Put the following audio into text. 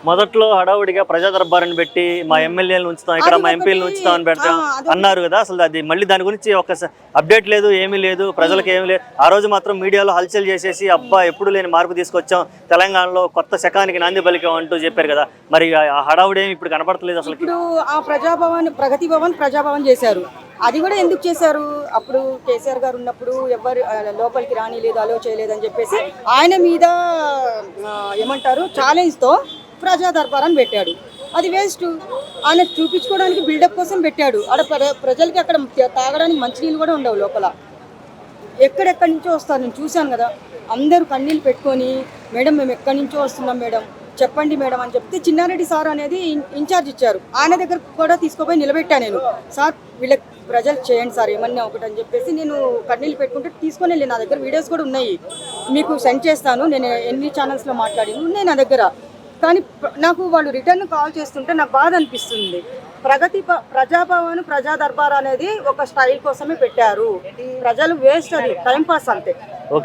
మొదట్లో హడావుడిగా ప్రజా దర్బారుని పెట్టి మా ఎమ్మెల్యేలను ఉంచుతాం ఇక్కడ, మా ఎంపీలను ఉంచుతాం అని పెడతాం అన్నారు కదా. అసలు అది మళ్ళీ దాని గురించి ఒక అప్డేట్ లేదు, ఏమీ లేదు, ప్రజలకు ఏమీ లేదు. ఆ రోజు మాత్రం మీడియాలో హల్చల్ చేసేసి అబ్బా ఎప్పుడు లేని మార్పు తీసుకొచ్చాం, తెలంగాణలో కొత్త శకానికి నాంది పలికాం అంటూ చెప్పారు కదా. మరి ఆ హడావుడి ఏమి ఇప్పుడు కనపడట్లేదు అసలు. ఇప్పుడు ఆ ప్రజాభవన్, ప్రగతి భవన్, ప్రజాభవన్ చేశారు. అది కూడా ఎందుకు చేశారు? అప్పుడు కేసీఆర్ గారు ఉన్నప్పుడు ఎవరు లోపలికి రానిలేదు, అలో చేయలేదని చెప్పేసి ఆయన మీద ఏమంటారు ఛాలెంజ్తో ప్రజా దర్బారాన్ని పెట్టాడు. అది వేస్ట్. ఆయన చూపించుకోవడానికి బిల్డప్ కోసం పెట్టాడు. ఆడ ప్రజలకి అక్కడ తాగడానికి మంచినీళ్ళు కూడా ఉండవు లోపల. ఎక్కడెక్కడి నుంచో వస్తారు, నేను చూశాను కదా. అందరూ కన్నీళ్ళు పెట్టుకొని మేడం మేము ఎక్కడి నుంచో వస్తున్నాం మేడం, చెప్పండి మేడం అని చెప్తే చిన్నారెడ్డి సార్ అనేది ఇన్ఛార్జ్ ఇచ్చారు. ఆయన దగ్గర కూడా తీసుకుపోయి నిలబెట్టా నేను. సార్ వీళ్ళకి ప్రజలు చేయండి సార్ ఏమన్నా ఒకటి అని చెప్పేసి నేను కన్నీళ్ళు పెట్టుకుంటే తీసుకొని వెళ్ళి, నా దగ్గర వీడియోస్ కూడా ఉన్నాయి, మీకు సెండ్ చేస్తాను. నేను ఎన్ని ఛానల్స్లో మాట్లాడి ఉన్నాయి నా దగ్గర. కానీ నాకు వాళ్ళు రిటర్న్ కాల్ చేస్తుంటే నాకు బాధ అనిపిస్తుంది. ప్రజాభవన్, ప్రజా దర్బార్ అనేది ఒక స్టైల్ కోసమే పెట్టారు. ప్రజలు వేస్ట్, అది టైంపాస్ అంతే.